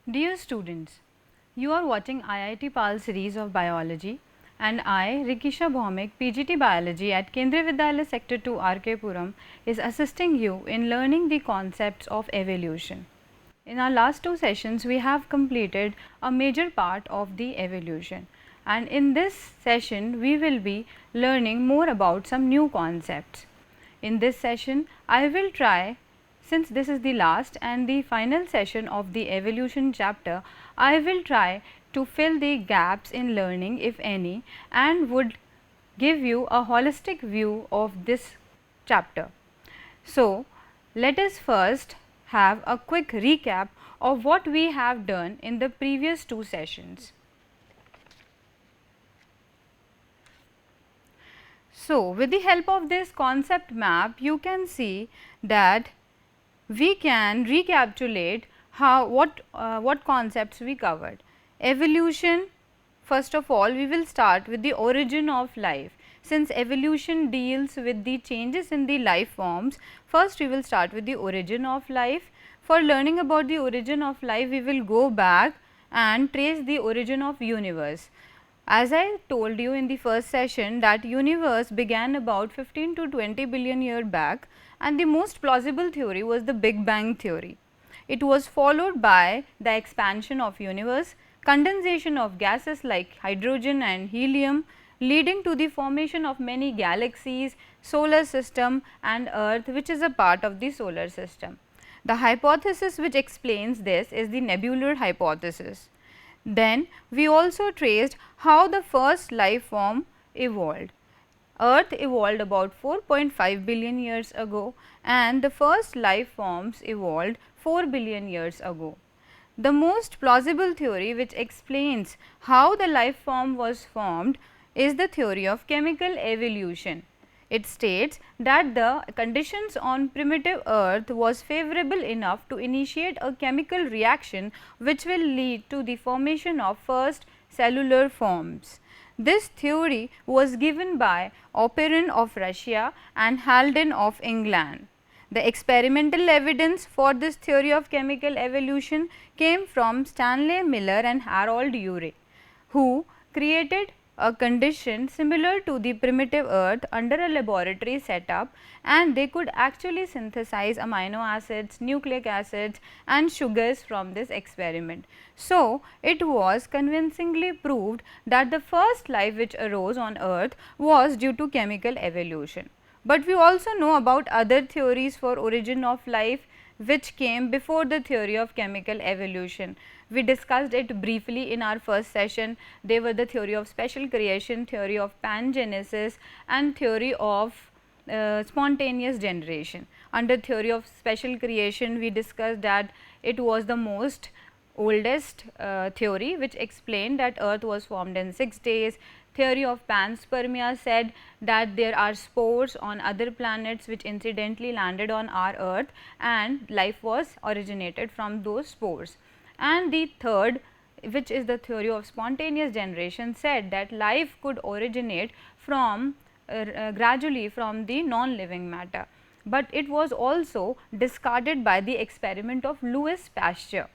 Dear students, you are watching IIT PAL series of biology and I, Rikisha Bhaumik, PGT Biology at Kendriya Vidyalaya Sector 2 RK Puram is assisting you in learning the concepts of evolution. In our last two sessions, we have completed a major part of the evolution, and in this session, we will be learning more about some new concepts. In this session, I will try, since this is the last and the final session of the evolution chapter, I will try to fill the gaps in learning, if any, and would give you a holistic view of this chapter. So, let us first have a quick recap of what we have done in the previous two sessions. So, with the help of this concept map, you can see that we can recapitulate what concepts we covered. Evolution, first of all, we will start with the origin of life. Since evolution deals with the changes in the life forms, first we will start with the origin of life. For learning about the origin of life, we will go back and trace the origin of universe. As I told you in the first session that universe began about 15 to 20 billion years back, and the most plausible theory was the Big Bang theory. It was followed by the expansion of universe, condensation of gases like hydrogen and helium, leading to the formation of many galaxies, solar system and earth, which is a part of the solar system. The hypothesis which explains this is the nebular hypothesis. Then we also traced how the first life form evolved. Earth evolved about 4.5 billion years ago and the first life forms evolved 4 billion years ago. The most plausible theory which explains how the life form was formed is the theory of chemical evolution. It states that the conditions on primitive earth was favorable enough to initiate a chemical reaction which will lead to the formation of first cellular forms. This theory was given by Oparin of Russia and Haldane of England. The experimental evidence for this theory of chemical evolution came from Stanley Miller and Harold Urey, who created a condition similar to the primitive earth under a laboratory setup, and they could actually synthesize amino acids, nucleic acids and sugars from this experiment. So, it was convincingly proved that the first life which arose on earth was due to chemical evolution. But we also know about other theories for origin of life which came before the theory of chemical evolution. We discussed it briefly in our first session. They were the theory of special creation, theory of pangenesis and theory of spontaneous generation. Under theory of special creation, we discussed that it was the most oldest theory which explained that earth was formed in 6 days. Theory of panspermia said that there are spores on other planets which incidentally landed on our earth and life was originated from those spores. And the third, which is the theory of spontaneous generation, said that life could originate from gradually from the non-living matter, but it was also discarded by the experiment of Louis Pasteur.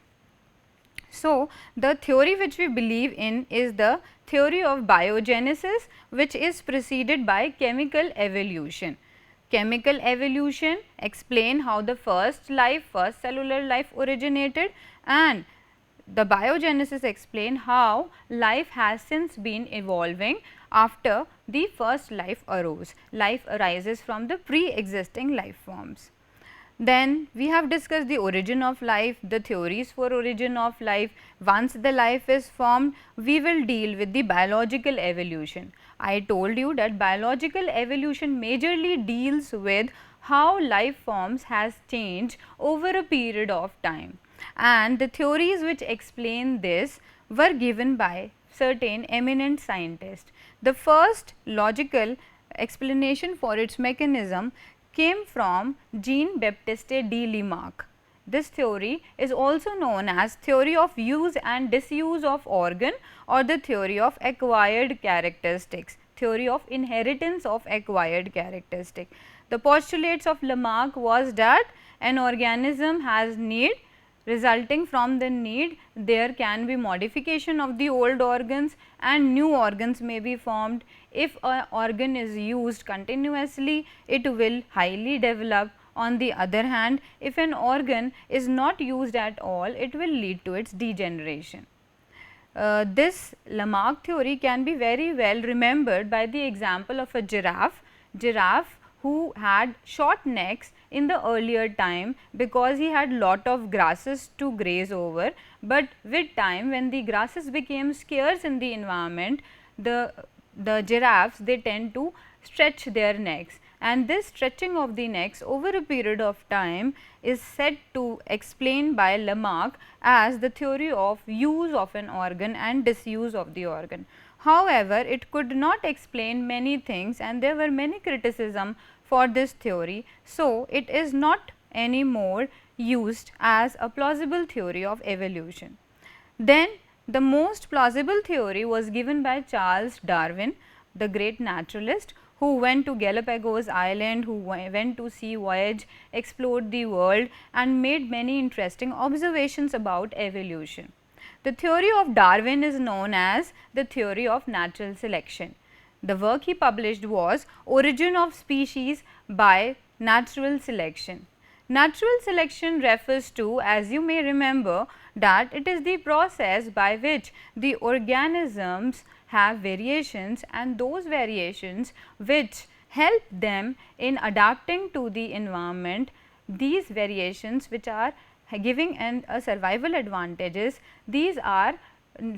So, the theory which we believe in is the theory of biogenesis, which is preceded by chemical evolution. Chemical evolution explain how the first cellular life originated, and the biogenesis explain how life has since been evolving after the first life arose. Life arises from the pre-existing life forms. Then we have discussed the origin of life, the theories for origin of life. Once the life is formed, we will deal with the biological evolution. I told you that biological evolution majorly deals with how life forms has changed over a period of time, and the theories which explain this were given by certain eminent scientists. The first logical explanation for its mechanism came from Jean-Baptiste de Lamarck. This theory is also known as theory of use and disuse of organ, or the theory of acquired characteristics, theory of inheritance of acquired characteristic. The postulates of Lamarck was that an organism has need resulting from the need there can be modification of the old organs and new organs may be formed. If an organ is used continuously, it will highly develop. On the other hand, if an organ is not used at all, it will lead to its degeneration. This Lamarck theory can be very well remembered by the example of a giraffe who had short necks in the earlier time because he had lot of grasses to graze over, but with time when the grasses became scarce in the environment, the giraffes, they tend to stretch their necks, and this stretching of the necks over a period of time is said to explain by Lamarck as the theory of use of an organ and disuse of the organ. However, it could not explain many things and there were many criticism for this theory. So, it is not anymore used as a plausible theory of evolution. Then the most plausible theory was given by Charles Darwin, the great naturalist, who went to Galapagos Island, who went to sea voyage, explored the world and made many interesting observations about evolution. The theory of Darwin is known as the theory of natural selection. The work he published was Origin of Species by Natural Selection. Natural selection refers to, as you may remember, that it is the process by which the organisms have variations and those variations which help them in adapting to the environment. These variations which are giving a survival advantages, these are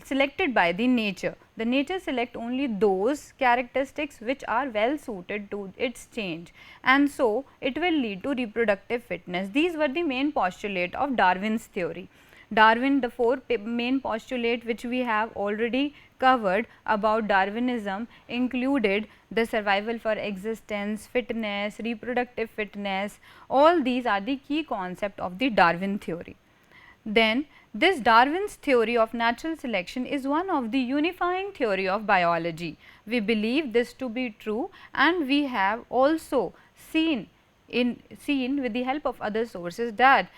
selected by the nature. The nature select only those characteristics which are well suited to its change, and so it will lead to reproductive fitness. These were the main postulate of Darwin's theory. Darwin, the four main postulate which we have already covered about Darwinism included the survival for existence, fitness, reproductive fitness, all these are the key concept of the Darwin theory. Then this Darwin's theory of natural selection is one of the unifying theory of biology. We believe this to be true and we have also seen with the help of other sources that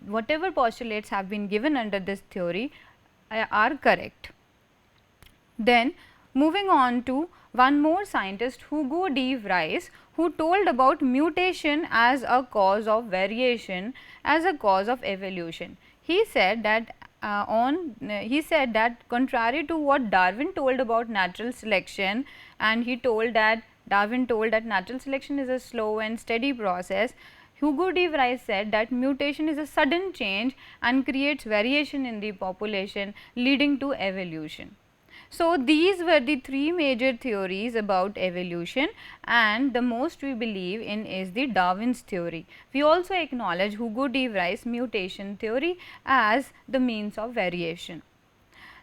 whatever postulates have been given under this theory are correct. Then moving on to one more scientist, Hugo de Vries, who told about mutation as a cause of variation, as a cause of evolution. He said that contrary to what Darwin told about natural selection, and Darwin told that natural selection is a slow and steady process, Hugo de Vries said that mutation is a sudden change and creates variation in the population leading to evolution. So, these were the three major theories about evolution, and the most we believe in is the Darwin's theory. We also acknowledge Hugo de Vries' mutation theory as the means of variation.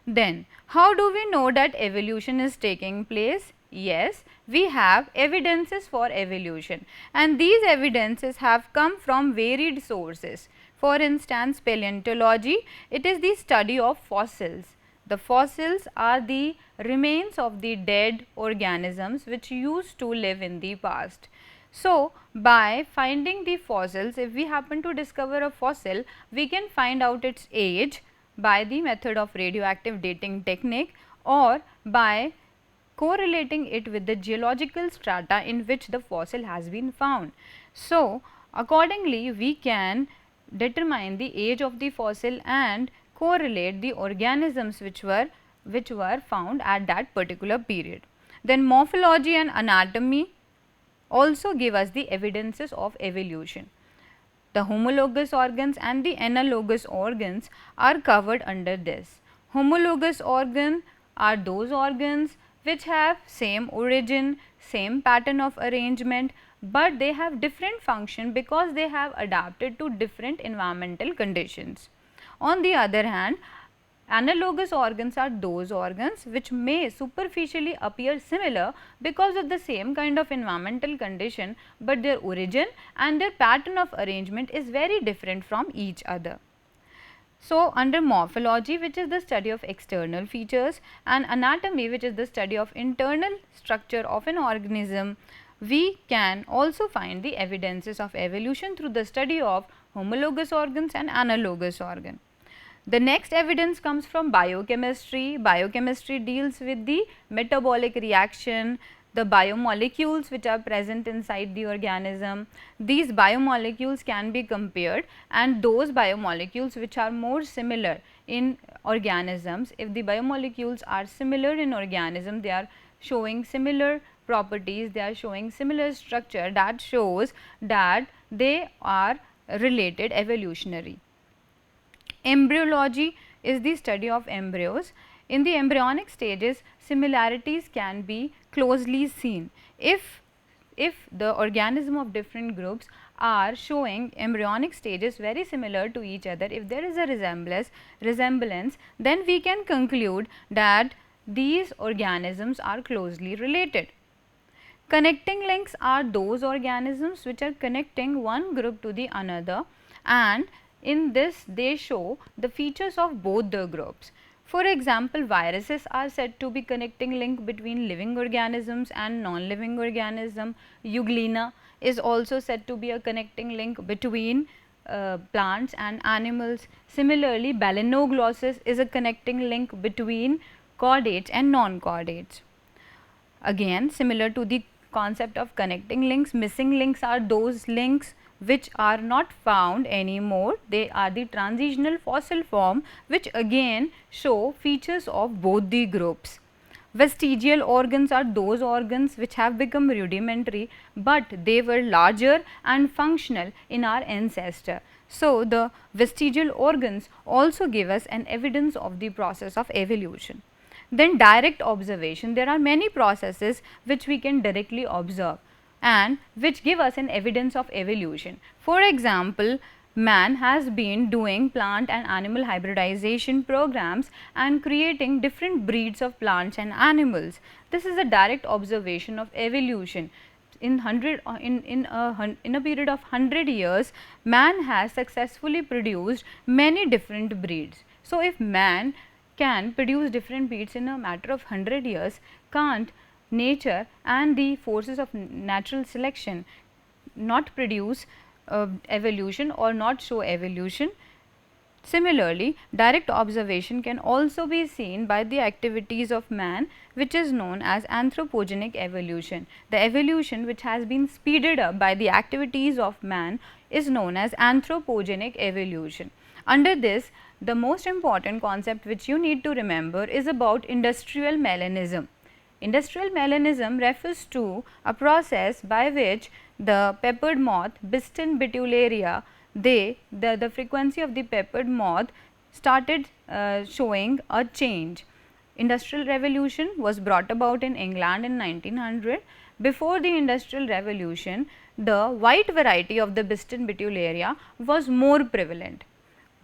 Then, how do we know that evolution is taking place? Yes, we have evidences for evolution, and these evidences have come from varied sources. For instance, paleontology, it is the study of fossils. The fossils are the remains of the dead organisms which used to live in the past. So, by finding the fossils, if we happen to discover a fossil, we can find out its age by the method of radioactive dating technique or by correlating it with the geological strata in which the fossil has been found. So, accordingly, we can determine the age of the fossil and correlate the organisms which were found at that particular period. Then morphology and anatomy also give us the evidences of evolution. The homologous organs and the analogous organs are covered under this. Homologous organs are those organs which have same origin, same pattern of arrangement, but they have different function because they have adapted to different environmental conditions. On the other hand, analogous organs are those organs which may superficially appear similar because of the same kind of environmental condition, but their origin and their pattern of arrangement is very different from each other. So, under morphology, which is the study of external features, and anatomy, which is the study of internal structure of an organism, we can also find the evidences of evolution through the study of homologous organs and analogous organ. The next evidence comes from biochemistry. Biochemistry deals with the metabolic reaction, the biomolecules which are present inside the organism. These biomolecules can be compared, and those biomolecules which are more similar in organisms, if the biomolecules are similar in organism, they are showing similar properties, they are showing similar structure, that shows that they are related evolutionary. Embryology is the study of embryos. In the embryonic stages, similarities can be closely seen. If the organism of different groups are showing embryonic stages very similar to each other, if there is a resemblance, then we can conclude that these organisms are closely related. Connecting links are those organisms which are connecting one group to the another, and in this they show the features of both the groups. For example, viruses are said to be connecting link between living organisms and non-living organism. Euglena is also said to be a connecting link between plants and animals. Similarly, balanoglossus is a connecting link between chordates and non-chordates. Again, similar to the concept of connecting links, missing links are those links which are not found anymore. They are the transitional fossil form, which again show features of both the groups. Vestigial organs are those organs which have become rudimentary, but they were larger and functional in our ancestor. So, the vestigial organs also give us an evidence of the process of evolution. Then direct observation, there are many processes which we can directly observe and which give us an evidence of evolution. For example, man has been doing plant and animal hybridization programs and creating different breeds of plants and animals. This is a direct observation of evolution. In a period of 100 years, man has successfully produced many different breeds. So, if man can produce different breeds in a matter of 100 years, can't nature and the forces of natural selection not produce evolution or not show evolution? Similarly, direct observation can also be seen by the activities of man, which is known as anthropogenic evolution. The evolution which has been speeded up by the activities of man is known as anthropogenic evolution. Under this, the most important concept which you need to remember is about industrial melanism. Industrial melanism refers to a process by which the peppered moth, Biston betularia, the frequency of the peppered moth started showing a change. Industrial revolution was brought about in England in 1900. Before the industrial revolution, the white variety of the Biston betularia was more prevalent,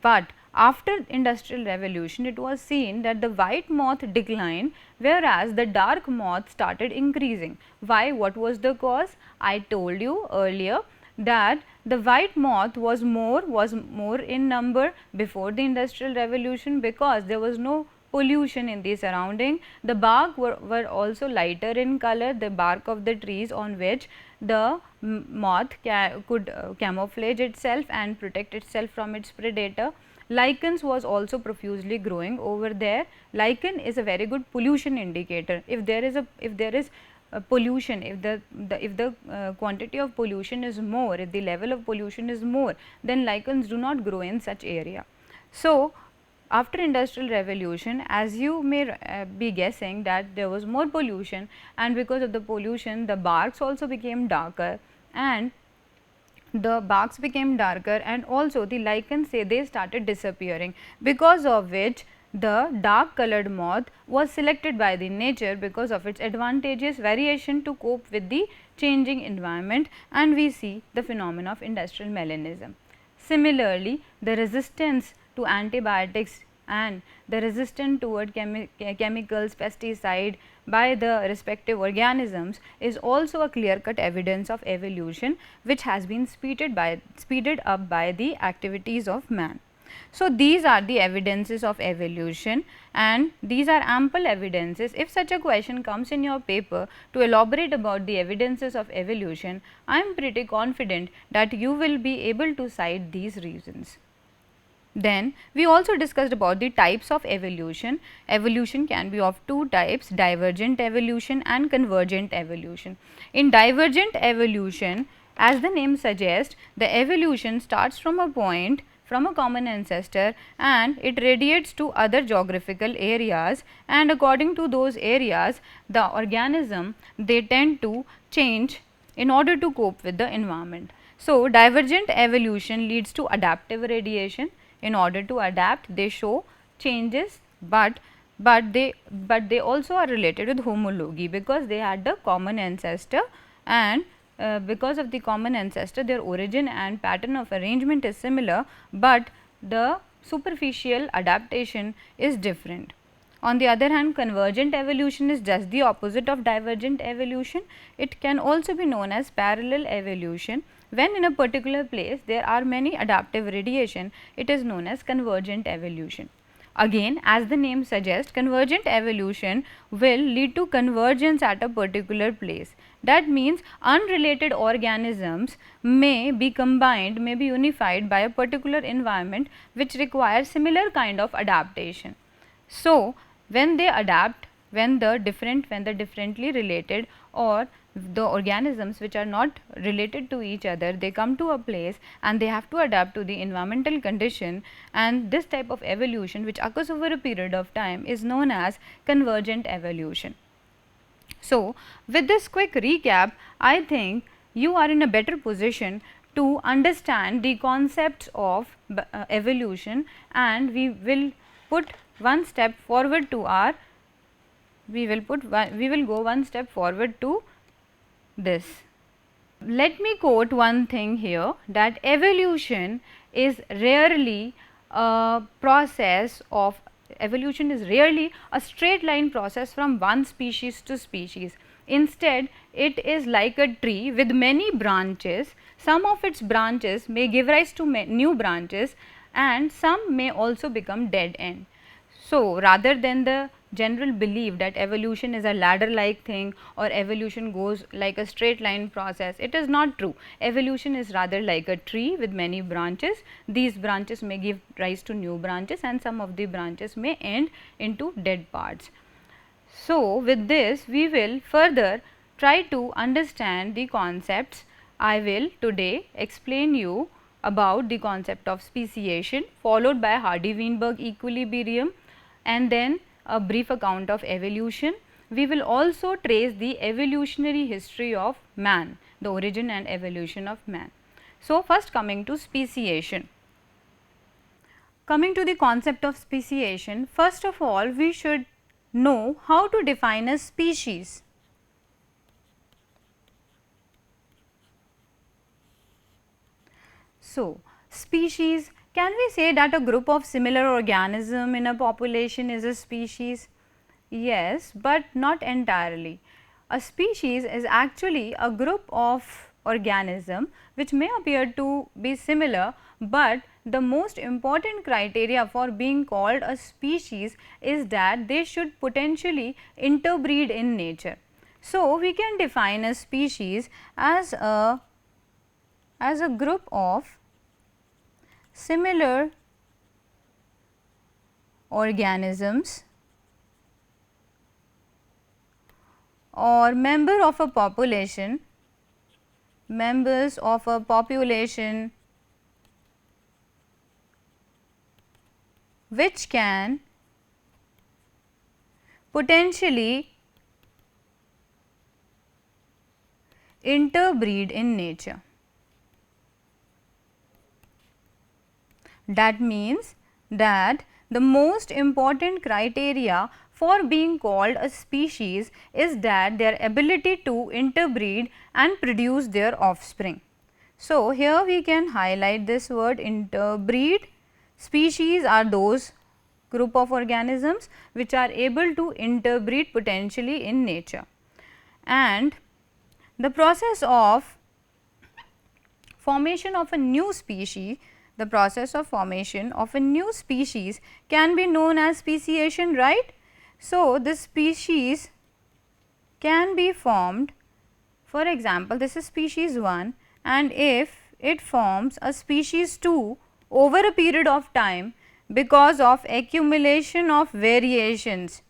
but after industrial revolution, it was seen that the white moth declined, whereas the dark moth started increasing. Why? What was the cause? I told you earlier that the white moth was more in number before the industrial revolution, because there was no pollution in the surrounding. The bark were also lighter in color, the bark of the trees on which the moth could camouflage itself and protect itself from its predator. Lichens was also profusely growing over there. Lichen is a very good pollution indicator. If there is pollution, if the quantity of pollution is more, if the level of pollution is more, then lichens do not grow in such area. So, after industrial revolution, as you may be guessing that there was more pollution, and because of the pollution the barks also became darker, and also the lichens they started disappearing, because of which the dark colored moth was selected by the nature because of its advantageous variation to cope with the changing environment, and we see the phenomena of industrial melanism. Similarly, the resistance to antibiotics and the resistance toward chemicals, pesticide by the respective organisms is also a clear cut evidence of evolution, which has been speeded up by the activities of man. So, these are the evidences of evolution, and these are ample evidences. If such a question comes in your paper to elaborate about the evidences of evolution, I am pretty confident that you will be able to cite these reasons. Then we also discussed about the types of evolution. Evolution can be of two types, divergent evolution and convergent evolution. In divergent evolution, as the name suggests, the evolution starts from a point, from a common ancestor, and it radiates to other geographical areas, and according to those areas the organism, they tend to change in order to cope with the environment. So, divergent evolution leads to adaptive radiation. In order to adapt, they show changes, but they also are related with homology, because they had the common ancestor, and because of the common ancestor their origin and pattern of arrangement is similar, but the superficial adaptation is different. On the other hand, convergent evolution is just the opposite of divergent evolution. It can also be known as parallel evolution. When in a particular place there are many adaptive radiation, it is known as convergent evolution. Again, as the name suggests, convergent evolution will lead to convergence at a particular place. That means unrelated organisms may be combined, may be unified by a particular environment which requires similar kind of adaptation. So, when they adapt, when the differently related or the organisms which are not related to each other, they come to a place and they have to adapt to the environmental condition, and this type of evolution which occurs over a period of time is known as convergent evolution. So, with this quick recap, I think you are in a better position to understand the concepts of evolution, and we will put one step forward to our, we will go one step forward to this. Let me quote one thing here, that evolution is rarely a process of, evolution is rarely a straight line process from one species to species. Instead, it is like a tree with many branches. Some of its branches may give rise to new branches, and some may also become dead end. So, rather than the general belief that evolution is a ladder like thing or evolution goes like a straight line process, it is not true. Evolution is rather like a tree with many branches. These branches may give rise to new branches, and some of the branches may end into dead parts. So, with this we will further try to understand the concepts. I will today explain you about the concept of speciation, followed by Hardy-Weinberg equilibrium, and then a brief account of evolution. We will also trace the evolutionary history of man, the origin and evolution of man. So, first coming to speciation. Coming to the concept of speciation, first of all we should know how to define a species. So, species, can we say that a group of similar organism in a population is a species? Yes, but not entirely. A species is actually a group of organism which may appear to be similar, but the most important criteria for being called a species is that they should potentially interbreed in nature. So, we can define a species as a group of similar organisms or member of a population, members of a population which can potentially interbreed in nature. That means that the most important criteria for being called a species is that their ability to interbreed and produce their offspring. So, here we can highlight this word interbreed. Species are those group of organisms which are able to interbreed potentially in nature, and the process of formation of a new species, the process of formation of a new species can be known as speciation, right? So, this species can be formed, for example, this is species 1, and if it forms a species 2 over a period of time because of accumulation of variations.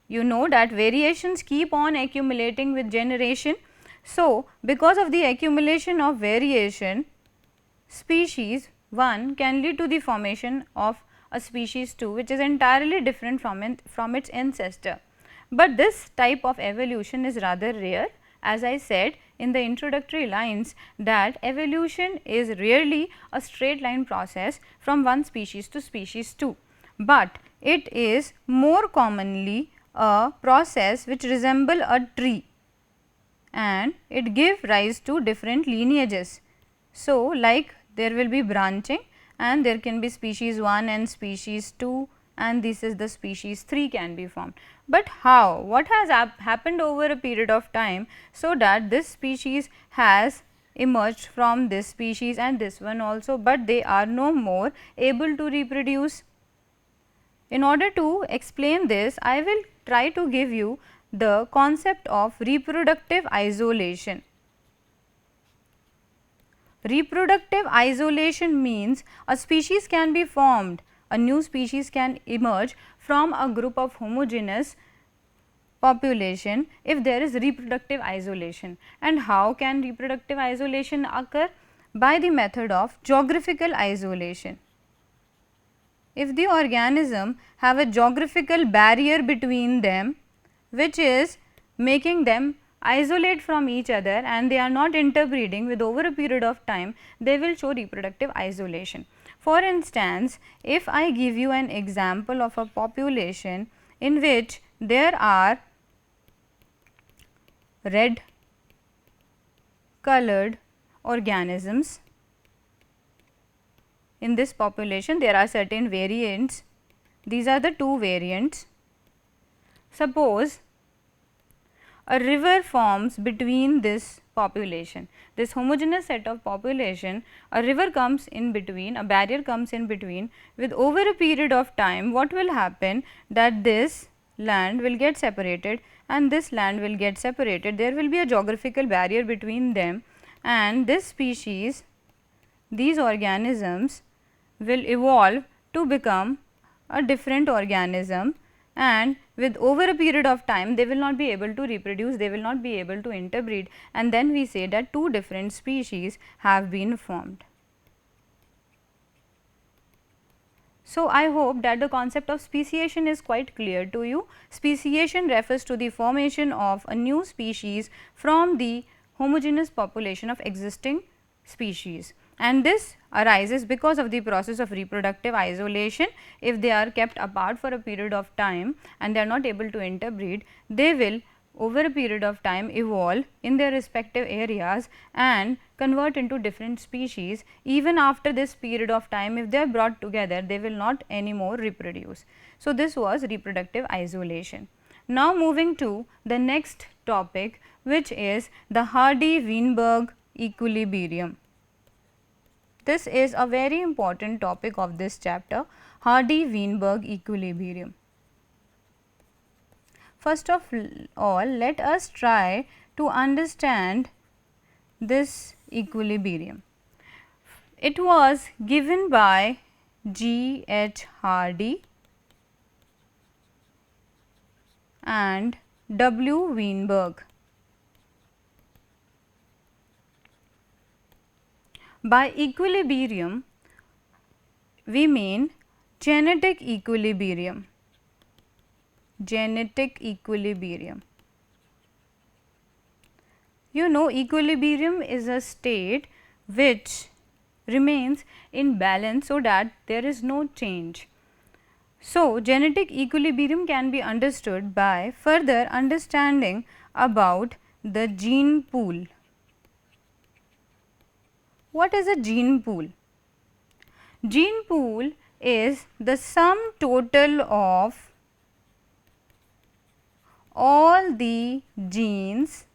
You know that variations keep on accumulating with generation. So, because of the accumulation of variation, species 1 can lead to the formation of a species 2 which is entirely different from its ancestor. But this type of evolution is rather rare, as I said in the introductory lines that evolution is rarely a straight line process from one species to species 2, but it is more commonly a process which resemble a tree and it give rise to different lineages. So, like there will be branching and there can be species 1 and species 2 and this is the species 3 can be formed. But how? What has happened over a period of time so that this species has emerged from this species and this one also, but they are no more able to reproduce? In order to explain this, I will try to give you the concept of reproductive isolation. Reproductive isolation means a species can be formed, a new species can emerge from a group of homogeneous population if there is reproductive isolation. And how can reproductive isolation occur? By the method of geographical isolation. If the organism have a geographical barrier between them which is making them isolate from each other and they are not interbreeding with over a period of time, they will show reproductive isolation. For instance, if I give you an example of a population in which there are red colored organisms, in this population there are certain variants, these are the two variants. Suppose a river forms between this population, this homogeneous set of population, a river comes in between, a barrier comes in between. With over a period of time, what will happen that this land will get separated and this land will get separated. There will be a geographical barrier between them and this species, these organisms will evolve to become a different organism, and with over a period of time they will not be able to reproduce, they will not be able to interbreed, and then we say that two different species have been formed. So, I hope that the concept of speciation is quite clear to you. Speciation refers to the formation of a new species from the homogeneous population of existing species, and this arises because of the process of reproductive isolation. If they are kept apart for a period of time and they are not able to interbreed, they will over a period of time evolve in their respective areas and convert into different species. Even after this period of time, if they are brought together, they will not anymore reproduce. So, this was reproductive isolation. Now, moving to the next topic, which is the Hardy-Weinberg equilibrium. This is a very important topic of this chapter, Hardy-Weinberg equilibrium. First of all, let us try to understand this equilibrium. It was given by G. H. Hardy and W. Weinberg. By equilibrium, we mean genetic equilibrium. Genetic equilibrium. You know, equilibrium is a state which remains in balance so that there is no change. So, genetic equilibrium can be understood by further understanding about the gene pool. What is a gene pool? Gene pool is the sum total of all the genes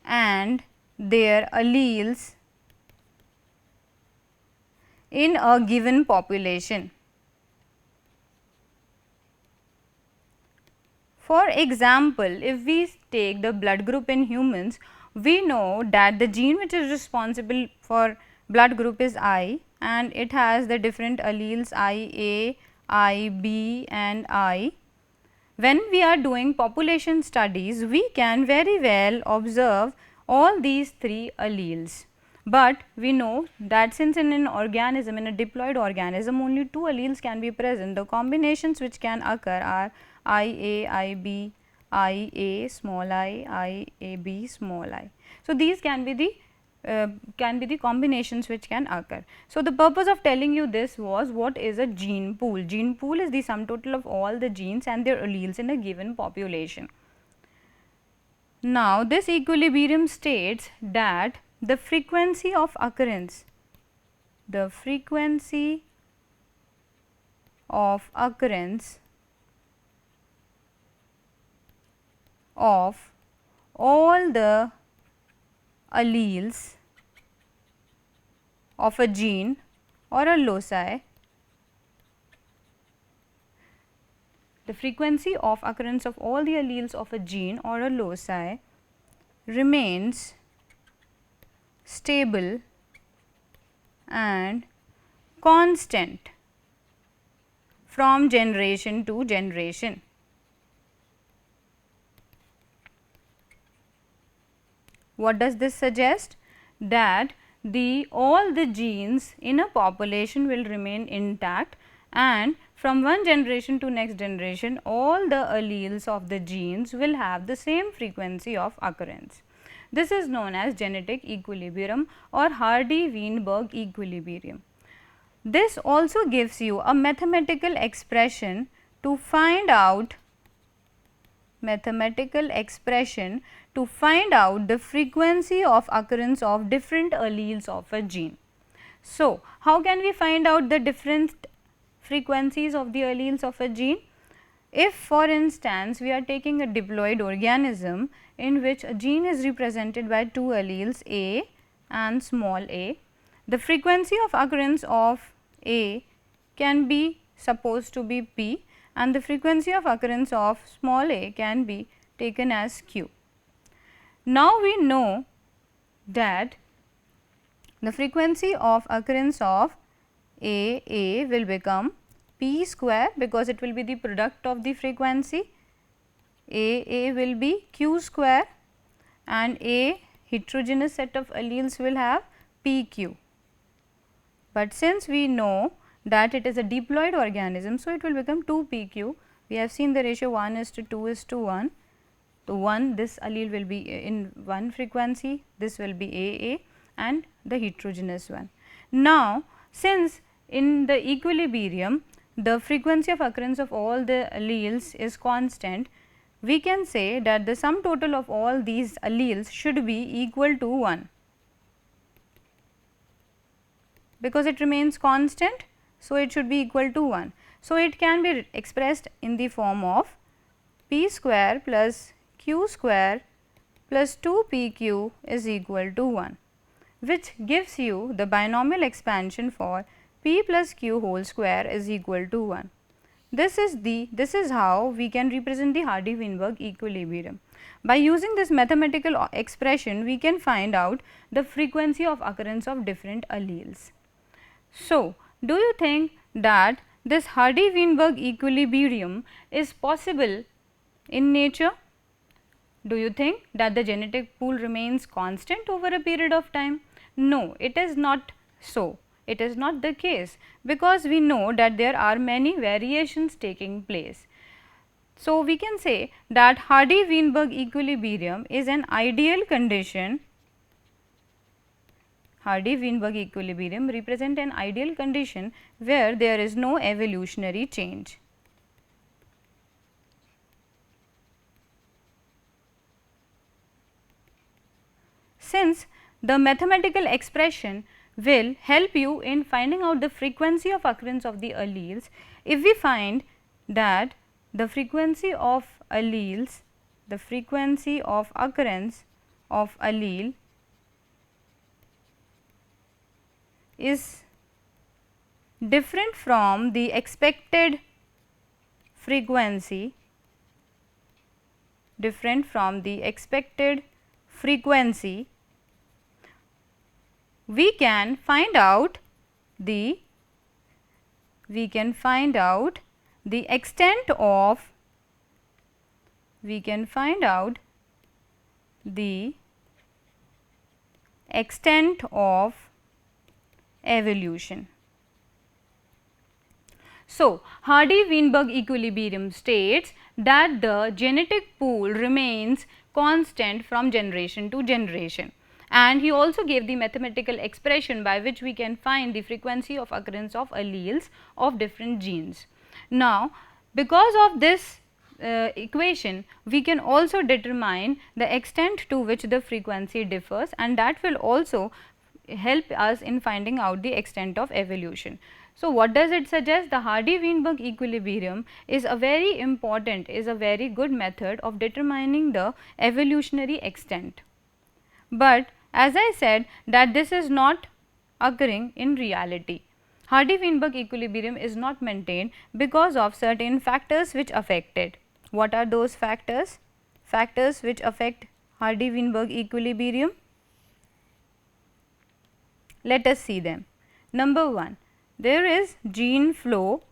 and their alleles in a given population. For example, if we take the blood group in humans, we know that the gene which is responsible for blood group is I, and it has the different alleles IA, IB and I. When we are doing population studies, we can very well observe all these three alleles. But we know that since in an organism, in a diploid organism, only two alleles can be present, the combinations which can occur are IA, IB, IA small I, IAB small I. So, these can be the combinations which can occur. So, the purpose of telling you this was, what is a gene pool? Gene pool is the sum total of all the genes and their alleles in a given population. Now, this equilibrium states that the frequency of occurrence of all the alleles of a gene or a loci, the frequency of occurrence of all the alleles of a gene or a loci remains stable and constant from generation to generation. What does this suggest? That all the genes in a population will remain intact, and from one generation to next generation all the alleles of the genes will have the same frequency of occurrence. This is known as genetic equilibrium or Hardy-Weinberg equilibrium. This also gives you a mathematical expression to find out the frequency of occurrence of different alleles of a gene. So, how can we find out the different frequencies of the alleles of a gene? If for instance, we are taking a diploid organism in which a gene is represented by two alleles A and small a, the frequency of occurrence of A can be supposed to be P, and the frequency of occurrence of small a can be taken as Q. Now, we know that the frequency of occurrence of A will become P square, because it will be the product of the frequency. A will be Q square, and a heterogeneous set of alleles will have PQ. But since we know that it is a diploid organism, so it will become 2PQ. We have seen the ratio 1:2:1. So, 1, this allele will be in one frequency, this will be AA and the heterogeneous one. Now, since in the equilibrium the frequency of occurrence of all the alleles is constant, we can say that the sum total of all these alleles should be equal to 1, because it remains constant. So, it should be equal to 1. So, it can be expressed in the form of P square plus Q square plus 2PQ is equal to 1, which gives you the binomial expansion for P plus Q whole square is equal to 1. This is how we can represent the Hardy-Weinberg equilibrium. By using this mathematical expression, we can find out the frequency of occurrence of different alleles. So, do you think that this Hardy-Weinberg equilibrium is possible in nature? Do you think that the genetic pool remains constant over a period of time? No, it is not so. It is not the case, because we know that there are many variations taking place. So, we can say that Hardy-Weinberg equilibrium is an ideal condition. Hardy-Weinberg equilibrium represent an ideal condition where there is no evolutionary change. Since the mathematical expression will help you in finding out the frequency of occurrence of the alleles, if we find that the frequency of alleles, the frequency of occurrence of allele is different from the expected frequency, different from the expected frequency, we can find out the extent of evolution. So, Hardy-Weinberg equilibrium states that the genetic pool remains constant from generation to generation, and he also gave the mathematical expression by which we can find the frequency of occurrence of alleles of different genes. Now, because of this equation, we can also determine the extent to which the frequency differs, and that will also help us in finding out the extent of evolution. So, what does it suggest? The Hardy-Weinberg equilibrium is a very important, is a very good method of determining the evolutionary extent. But as I said that this is not occurring in reality. Hardy-Weinberg equilibrium is not maintained because of certain factors which affect it. What are those factors? Factors which affect Hardy-Weinberg equilibrium? Let us see them. Number 1, there is gene flow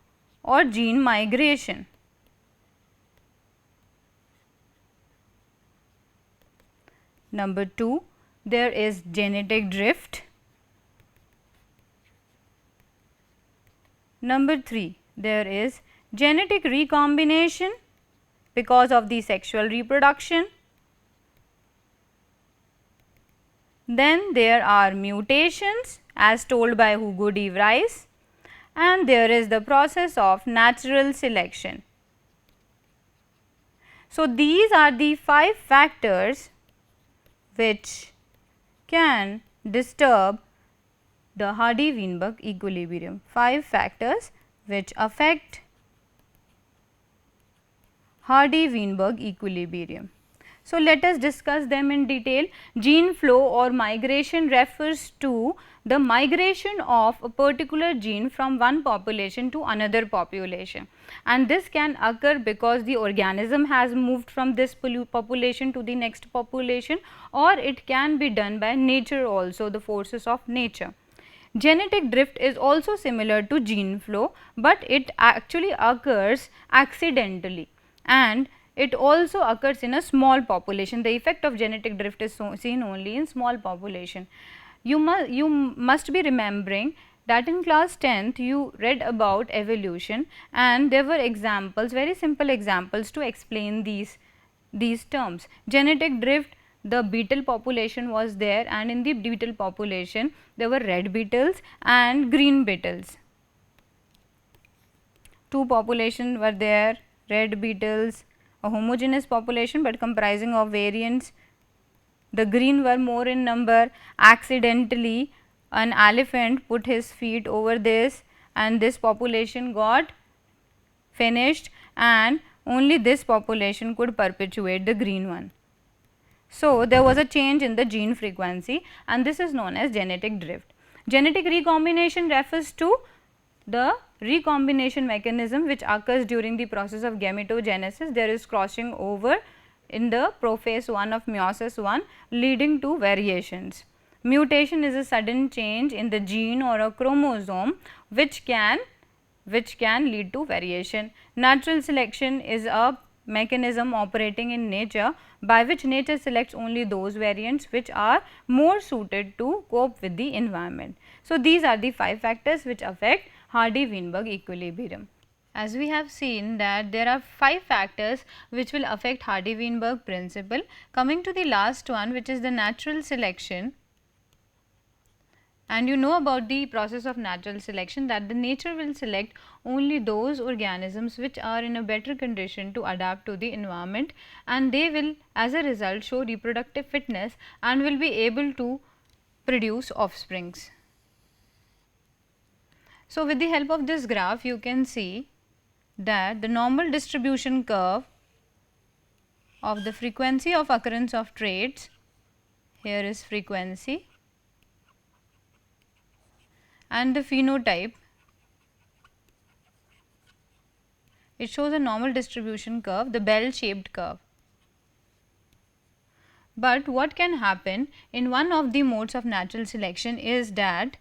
or gene migration. Number 2, there is genetic drift. Number 3, there is genetic recombination because of the sexual reproduction. Then there are mutations as told by Hugo de Vries, and there is the process of natural selection. So, these are the 5 factors which can disturb the Hardy-Weinberg equilibrium. 5 factors which affect Hardy-Weinberg equilibrium. So, let us discuss them in detail. Gene flow or migration refers to the migration of a particular gene from one population to another population, and this can occur because the organism has moved from this population to the next population, or it can be done by nature also, the forces of nature. Genetic drift is also similar to gene flow, but it actually occurs accidentally, and it also occurs in a small population. The effect of genetic drift is seen only in small population. You must be remembering that in class 10th you read about evolution, and there were examples, very simple examples to explain these terms. Genetic drift, the beetle population was there, and in the beetle population there were red beetles and green beetles. Two populations were there, red beetles, a homogeneous population but comprising of variants. The green were more in number. Accidentally an elephant put his feet over this, and this population got finished, and only this population could perpetuate, the green one. So, there was a change in the gene frequency, and this is known as genetic drift. Genetic recombination refers to the recombination mechanism which occurs during the process of gametogenesis. There is crossing over in the prophase 1 of meiosis 1, leading to variations. Mutation is a sudden change in the gene or a chromosome which can lead to variation. Natural selection is a mechanism operating in nature by which nature selects only those variants which are more suited to cope with the environment. So, these are the 5 factors which affect Hardy-Weinberg equilibrium. As we have seen that there are 5 factors which will affect Hardy-Weinberg principle. Coming to the last one, which is the natural selection, and you know about the process of natural selection, that the nature will select only those organisms which are in a better condition to adapt to the environment, and they will as a result show reproductive fitness and will be able to produce offsprings. So, with the help of this graph you can see that the normal distribution curve of the frequency of occurrence of traits, here is frequency, and the phenotype, It shows a normal distribution curve, the bell shaped curve. But what can happen in one of the modes of natural selection is that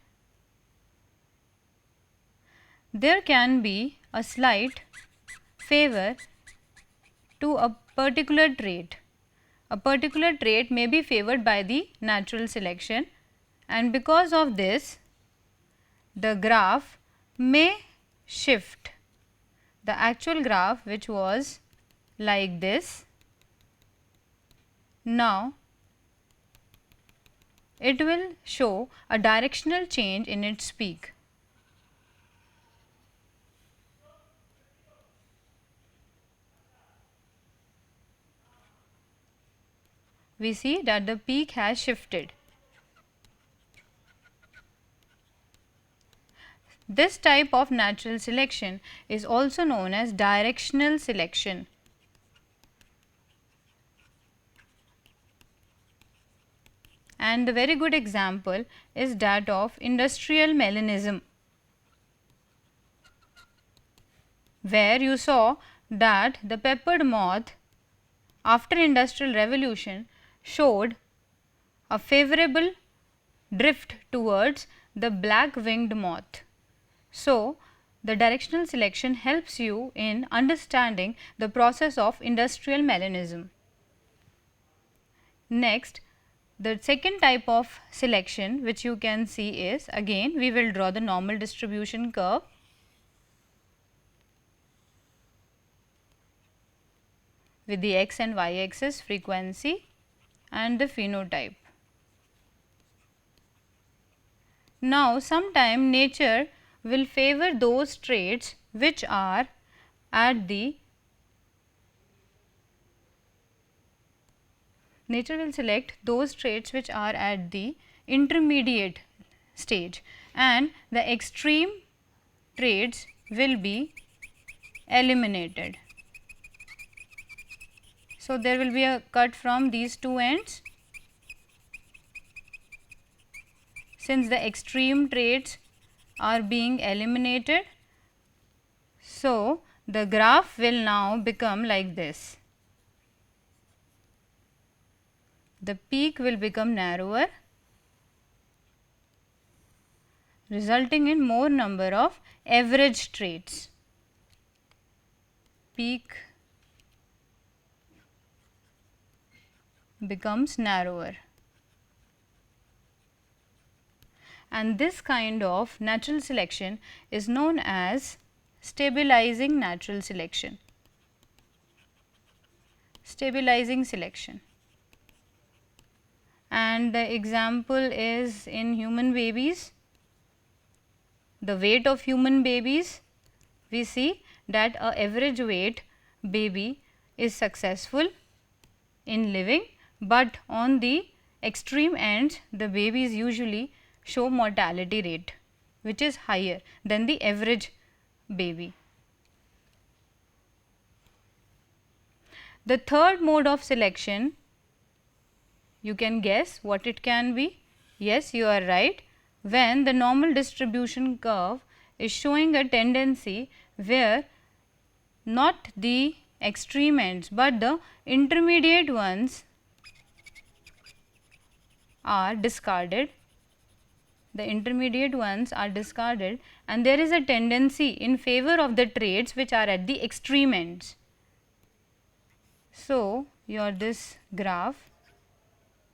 there can be a slight favor to a particular trait. A particular trait may be favored by the natural selection, and because of this the graph may shift. The actual graph, which was like this, now it will show a directional change in its peak. We see that the peak has shifted. This type of natural selection is also known as directional selection. And the very good example is that of industrial melanism, where you saw that the peppered moth after industrial revolution showed a favorable drift towards the black winged moth. So, the directional selection helps you in understanding the process of industrial melanism. Next, the second type of selection which you can see is, again we will draw the normal distribution curve. With the x and y axis frequency and the phenotype. Now, sometime nature will favor those traits which are at the nature will select those traits which are at the intermediate stage, and the extreme traits will be eliminated. So, there will be a cut from these two ends. Since the extreme traits are being eliminated, so the graph will now become like this. The peak will become narrower, resulting in more number of average traits. Peak becomes narrower, and this kind of natural selection is known as stabilizing natural selection. Stabilizing selection, and the example is in human babies. The weight of human babies, we see that a average weight baby is successful in living, but on the extreme ends the babies usually show mortality rate which is higher than the average baby. The third mode of selection, you can guess what it can be. Yes, you are right. When the normal distribution curve is showing a tendency where not the extreme ends, but the intermediate ones are discarded. The intermediate ones are discarded, and there is a tendency in favor of the traits which are at the extreme ends. So, your this graph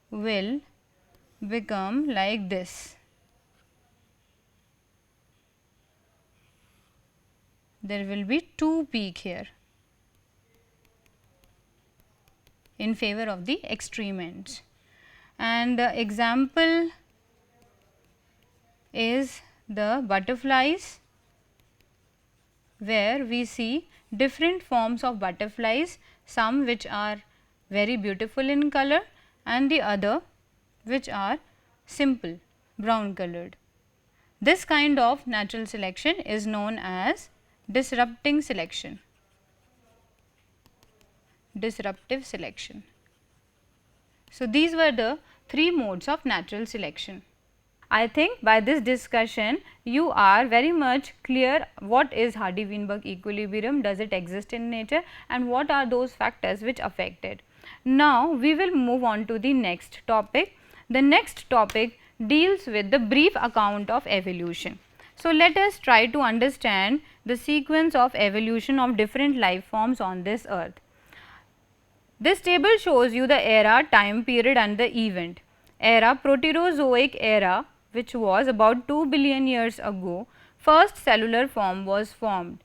will become like this. There will be two peak here in favor of the extreme ends, and the example is the butterflies, where we see different forms of butterflies, some which are very beautiful in color and the other which are simple brown colored. This kind of natural selection is known as disrupting selection. Disruptive selection. So, these were the three modes of natural selection. I think by this discussion you are very much clear what is Hardy-Weinberg equilibrium, does it exist in nature, and what are those factors which affect it. Now, we will move on to the next topic. The next topic deals with the brief account of evolution. So, let us try to understand the sequence of evolution of different life forms on this earth. This table shows you the era, time period and the event. Era, Proterozoic era, which was about 2 billion years ago, first cellular form was formed.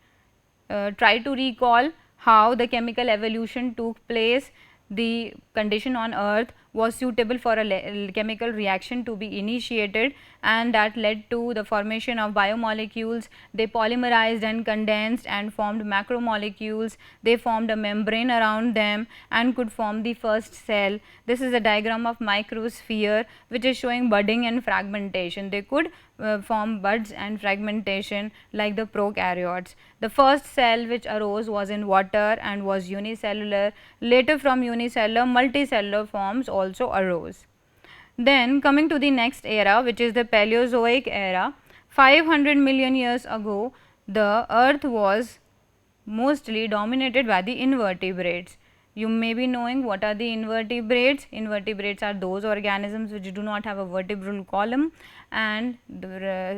Try to recall how the chemical evolution took place. The condition on earth was suitable for a chemical reaction to be initiated, and that led to the formation of biomolecules. They polymerized and condensed and formed macromolecules. They formed a membrane around them and could form the first cell. This is a diagram of microsphere which is showing budding and fragmentation. They could form buds and fragmentation like the prokaryotes. The first cell which arose was in water and was unicellular. Later, from unicellular, multicellular forms also arose. Then coming to the next era, which is the Paleozoic era, 500 million years ago, the earth was mostly dominated by the invertebrates. You may be knowing what are the invertebrates. Invertebrates are those organisms which do not have a vertebral column, and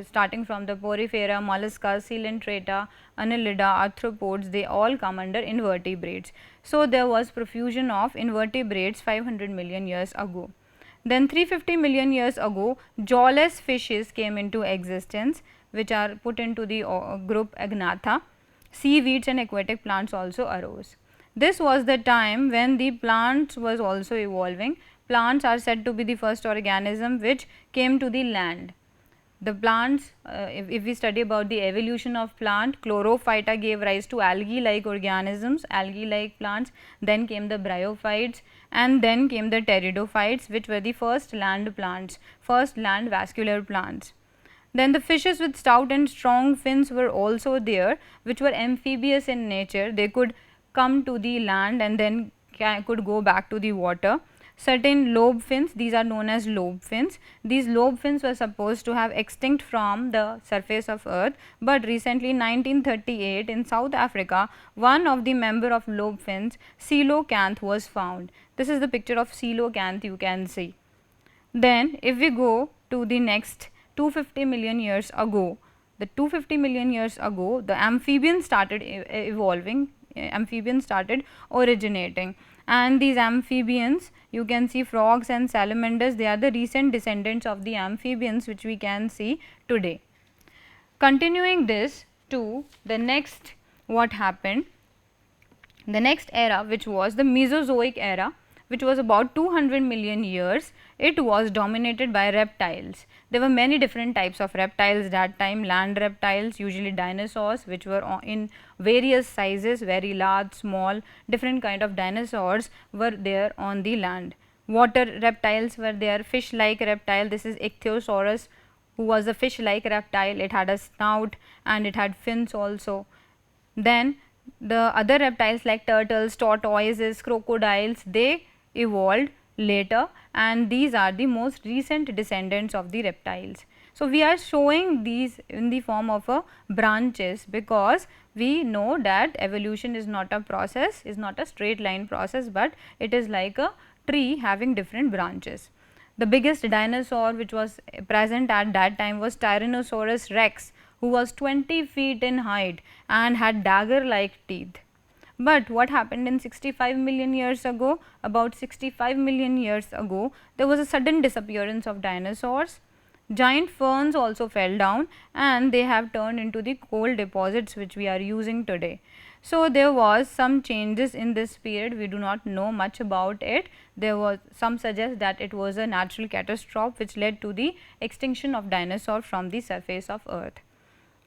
starting from the Porifera, Mollusca, Coelenterata, Annelida, arthropods, they all come under invertebrates. So, there was profusion of invertebrates 500 million years ago. Then 350 million years ago, jawless fishes came into existence, which are put into the group Agnatha. Seaweeds and aquatic plants also arose. This was the time when the plants was also evolving. Plants are said to be the first organism which came to the land. The plants, if we study about the evolution of plant, Chlorophyta gave rise to algae-like organisms, algae-like plants, then came the bryophytes, and then came the pteridophytes, which were the first land plants, first land vascular plants. Then the fishes with stout and strong fins were also there, which were amphibious in nature. They could come to the land and then could go back to the water. Certain lobe fins, these are known as lobe fins. These lobe fins were supposed to have extinct from the surface of earth, but recently in 1938 in South Africa, one of the member of lobe fins, coelacanth, was found. This is the picture of coelacanth you can see. Then if we go to the next 250 million years ago, the 250 million years ago, the amphibians started evolving, amphibians started originating, and these amphibians, you can see frogs and salamanders, they are the recent descendants of the amphibians which we can see today. Continuing this to the next, what happened, the next era, which was the Mesozoic era, which was about 200 million years, it was dominated by reptiles. There were many different types of reptiles that time, land reptiles, usually dinosaurs, which were in various sizes, very large, small, different kind of dinosaurs were there on the land. Water reptiles were there, fish-like reptile, this is Ichthyosaurus, who was a fish-like reptile, it had a snout and it had fins also. Then the other reptiles like turtles, tortoises, crocodiles, they evolved later, and these are the most recent descendants of the reptiles. So, we are showing these in the form of a branches, because we know that evolution is not a process, is not a straight line process, but it is like a tree having different branches. The biggest dinosaur which was present at that time was Tyrannosaurus rex, who was 20 feet in height and had dagger like teeth. But what happened in 65 million years ago? About 65 million years ago, there was a sudden disappearance of dinosaurs. Giant ferns also fell down, and they have turned into the coal deposits which we are using today. So, there was some changes in this period, we do not know much about it. There was some suggest that it was a natural catastrophe which led to the extinction of dinosaur from the surface of earth.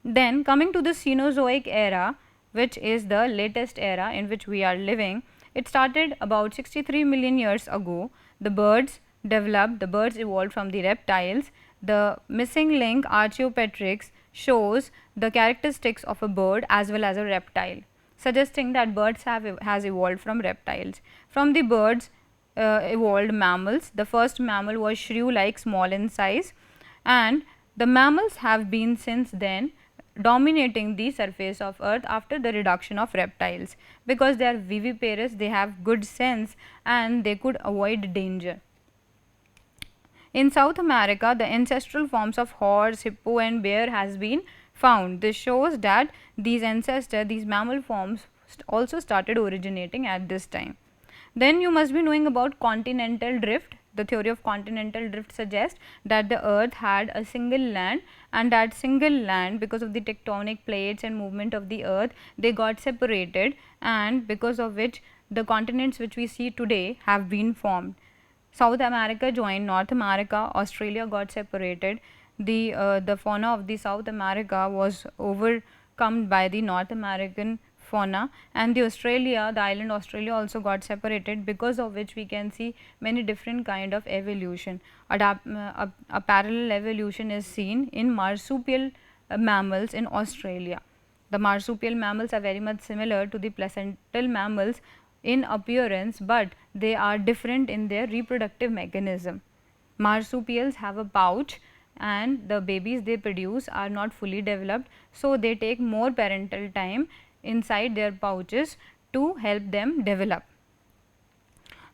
Then coming to the Cenozoic era, which is the latest era in which we are living, it started about 63 million years ago. The birds developed, the birds evolved from the reptiles. The missing link Archaeopteryx shows the characteristics of a bird as well as a reptile, suggesting that birds has evolved from reptiles. From the birds evolved mammals. The first mammal was shrew like, small in size. and the mammals have been since then dominating the surface of earth after the reduction of reptiles, because they are viviparous, they have good sense and they could avoid danger. In South America, the ancestral forms of horse, hippo and bear has been found. This shows that these mammal forms also started originating at this time. Then you must be knowing about continental drift. The theory of continental drift suggests that the earth had a single land, and that single land, because of the tectonic plates and movement of the earth, they got separated, and because of which the continents which we see today have been formed. South America joined North America, Australia got separated. The fauna of the South America was overcome by the North American fauna, and the island Australia also got separated, because of which we can see many different kind of evolution. A parallel evolution is seen in marsupial mammals in Australia. The marsupial mammals are very much similar to the placental mammals in appearance, but they are different in their reproductive mechanism. Marsupials have a pouch, and the babies they produce are not fully developed, so they take more parental time inside their pouches to help them develop.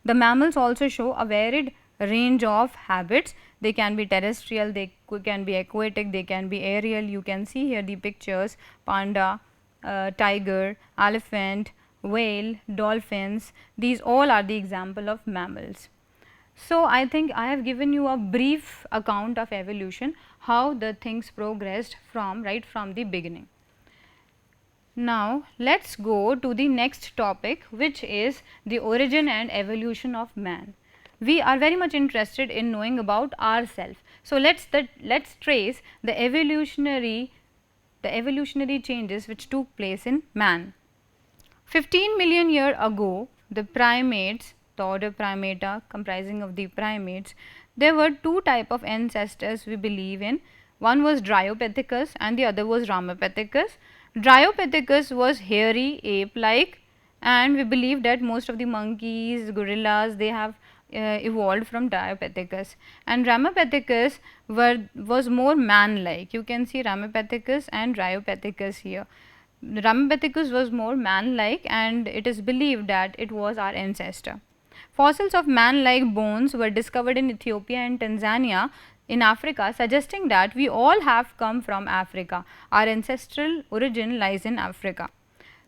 The mammals also show a varied range of habits. They can be terrestrial, they can be aquatic, they can be aerial. You can see here the pictures: panda, tiger, elephant, whale, dolphins. These all are the example of mammals. So, I think I have given you a brief account of evolution, how the things progressed right from the beginning. Now, let us go to the next topic, which is the origin and evolution of man. We are very much interested in knowing about ourselves. So, let us trace the evolutionary changes which took place in man. 15 million years ago, the primates, the order Primata comprising of the primates, there were two type of ancestors we believe in. One was Dryopithecus and the other was Ramapithecus. Dryopithecus was hairy, ape-like, and we believe that most of the monkeys, gorillas, they have evolved from Dryopithecus, and Ramapithecus was more man-like. You can see Ramapithecus and Dryopithecus here. Ramapithecus was more man-like, and it is believed that it was our ancestor. Fossils of man-like bones were discovered in Ethiopia and Tanzania in Africa, suggesting that we all have come from Africa. Our ancestral origin lies in Africa.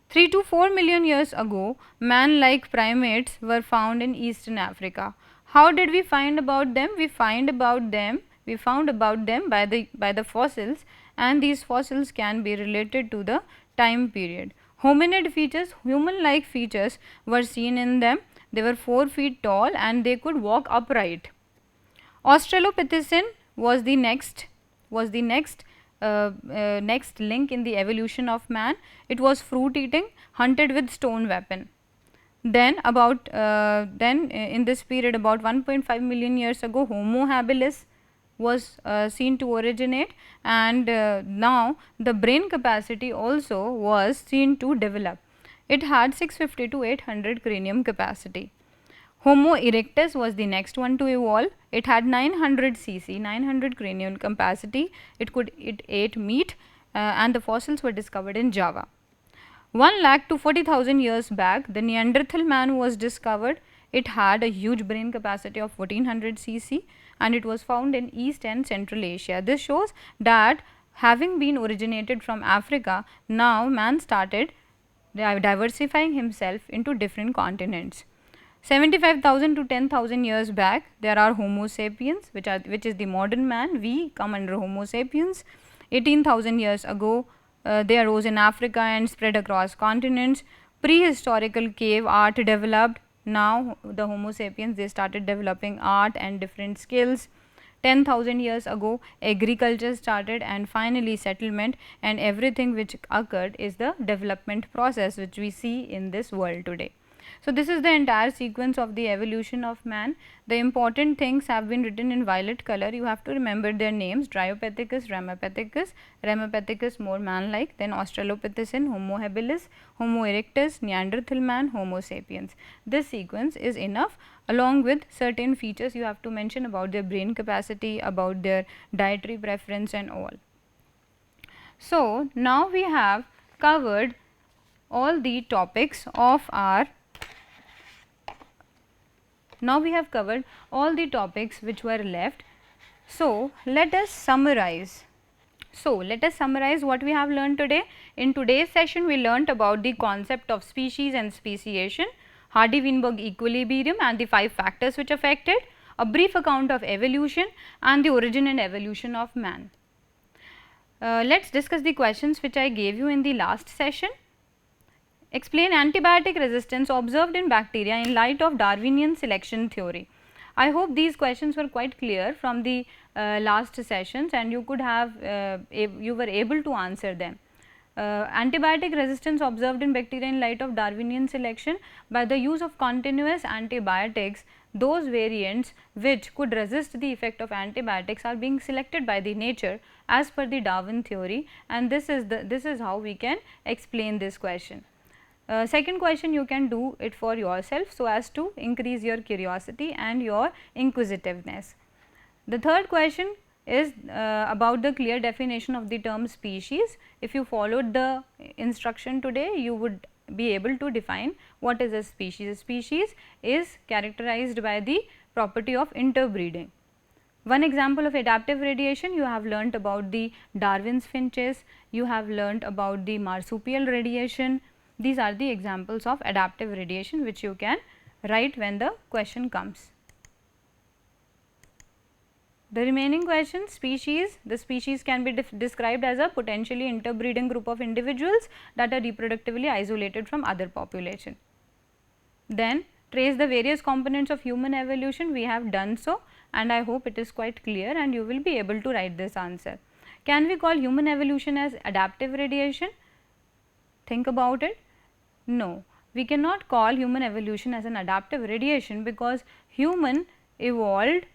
3 to 4 million years ago, man-like primates were found in Eastern Africa. How did we find about them? We found about them by the fossils, and these fossils can be related to the time period. Hominid features, human-like features were seen in them. They were 4 feet tall and they could walk upright. Australopithecine was the next link in the evolution of man. It was fruit eating, hunted with stone weapon. Then in this period, about 1.5 million years ago, Homo habilis was seen to originate, and now the brain capacity also was seen to develop. It had 650 to 800 cranium capacity. Homo erectus was the next one to evolve. It had 900 cc, 900 cranial capacity. It ate meat, and the fossils were discovered in Java. 1 lakh to 40,000 years back, the Neanderthal man was discovered. It had a huge brain capacity of 1400 cc, and it was found in East and Central Asia. This shows that having been originated from Africa, now man started diversifying himself into different continents. 75,000 to 10,000 years back, there are Homo sapiens, which is the modern man. We come under Homo sapiens. 18,000 years ago, they arose in Africa and spread across continents. Prehistorical cave art developed. Now the Homo sapiens, they started developing art and different skills. 10,000 years ago, agriculture started, and finally settlement, and everything which occurred is the development process which we see in this world today. So, this is the entire sequence of the evolution of man. The important things have been written in violet color. You have to remember their names: Dryopithecus, Ramapithecus, Ramapithecus more man-like, then Australopithecine, Homo habilis, Homo erectus, Neanderthal man, Homo sapiens. This sequence is enough, along with certain features you have to mention about their brain capacity, about their dietary preference and all. So, now we have covered all the topics of our which were left. So, let us summarize. What we have learned today. In today's session, we learnt about the concept of species and speciation, Hardy-Weinberg equilibrium and the 5 factors which affect it, a brief account of evolution and the origin and evolution of man. Let us discuss the questions which I gave you in the last session. Explain antibiotic resistance observed in bacteria in light of Darwinian selection theory. I hope these questions were quite clear from the last sessions, and you could have you were able to answer them. Antibiotic resistance observed in bacteria in light of Darwinian selection: by the use of continuous antibiotics, those variants which could resist the effect of antibiotics are being selected by the nature as per the Darwin theory, and this is how we can explain this question. Second question, you can do it for yourself so as to increase your curiosity and your inquisitiveness. The third question is about the clear definition of the term species. If you followed the instruction today, you would be able to define what is a species. A species is characterized by the property of interbreeding. One example of adaptive radiation, you have learnt about the Darwin's finches, you have learnt about the marsupial radiation. These are the examples of adaptive radiation which you can write when the question comes. The remaining question, species. The species can be described as a potentially interbreeding group of individuals that are reproductively isolated from other population. Then trace the various components of human evolution. We have done so, and I hope it is quite clear and you will be able to write this answer. Can we call human evolution as adaptive radiation? Think about it. No, we cannot call human evolution as an adaptive radiation, because human evolved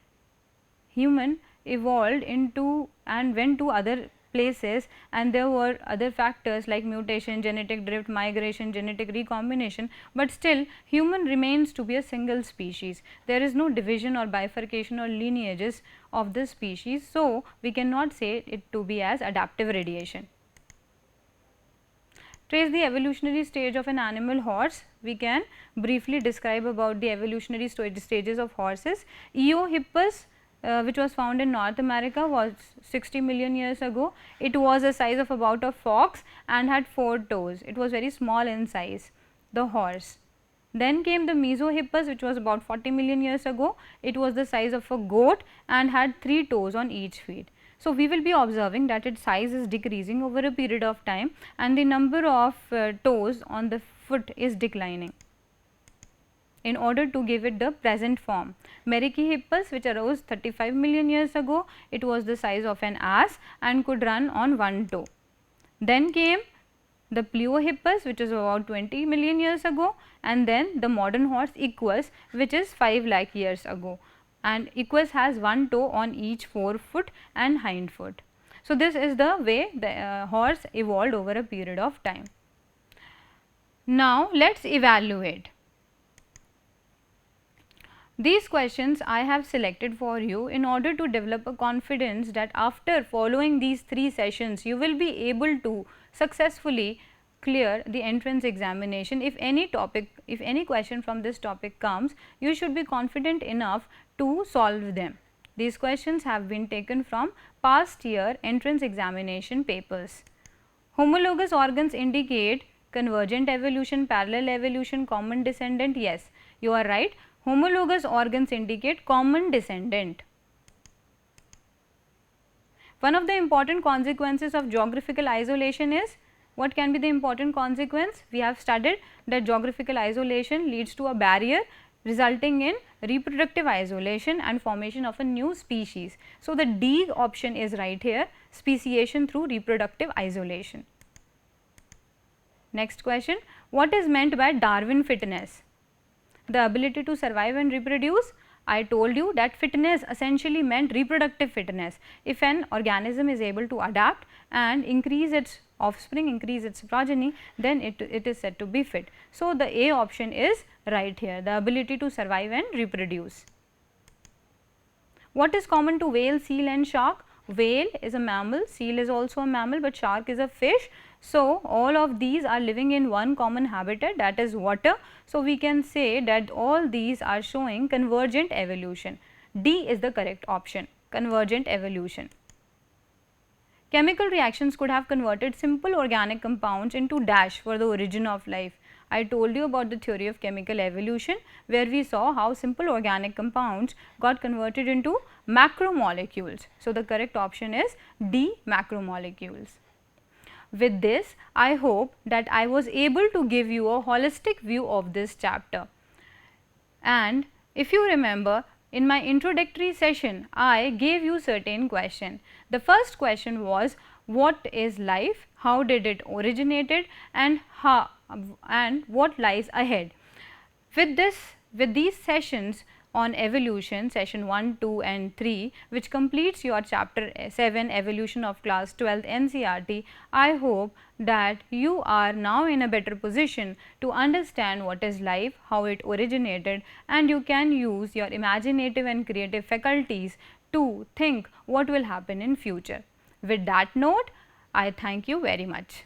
into and went to other places, and there were other factors like mutation, genetic drift, migration, genetic recombination, but still human remains to be a single species. There is no division or bifurcation or lineages of this species, so we cannot say it to be as adaptive radiation. Trace the evolutionary stage of an animal. Horse, we can briefly describe about the evolutionary stages of horses. Eohippus, which was found in North America, was 60 million years ago. It was the size of about a fox and had 4 toes. It was very small in size, the horse. Then came the Mesohippus, which was about 40 million years ago. It was the size of a goat and had 3 toes on each feet. So, we will be observing that its size is decreasing over a period of time, and the number of toes on the foot is declining in order to give it the present form. Merychihippus, which arose 35 million years ago, it was the size of an ass and could run on 1 toe. Then came the Pleohippus, which is about 20 million years ago, and then the modern horse Equus, which is 5 lakh years ago, and Equus has 1 toe on each forefoot and hind foot. So, this is the way the horse evolved over a period of time. Now, let us evaluate. These questions I have selected for you in order to develop a confidence that after following these 3 sessions, you will be able to successfully clear the entrance examination. If any question from this topic comes, you should be confident enough to solve them. These questions have been taken from past year entrance examination papers. Homologous organs indicate convergent evolution, parallel evolution, common descendant. Yes, you are right. Homologous organs indicate common descendant. One of the important consequences of geographical isolation is, what can be the important consequence? We have studied that geographical isolation leads to a barrier resulting in reproductive isolation and formation of a new species. So, the D option is right here, speciation through reproductive isolation. Next question, what is meant by Darwin fitness? the ability to survive and reproduce? I told you that fitness essentially meant reproductive fitness. If an organism is able to adapt and increase its offspring, increase its progeny, then it is said to be fit. So, the A option is right here, the ability to survive and reproduce. What is common to whale, seal and shark? Whale is a mammal, seal is also a mammal, but shark is a fish. So, all of these are living in one common habitat, that is water. So, we can say that all these are showing convergent evolution. D is the correct option, convergent evolution. Chemical reactions could have converted simple organic compounds into dash for the origin of life. I told you about the theory of chemical evolution, where we saw how simple organic compounds got converted into macromolecules. So, the correct option is D, macromolecules. With this, I hope that I was able to give you a holistic view of this chapter. And if you remember, in my introductory session, I gave you certain questions. The first question was, what is life, how did it originated, and what lies ahead. With these sessions on evolution, session 1, 2 and 3, which completes your chapter 7 evolution of class 12 NCERT, I hope that you are now in a better position to understand what is life, how it originated, and you can use your imaginative and creative faculties to think what will happen in future. With that note, I thank you very much.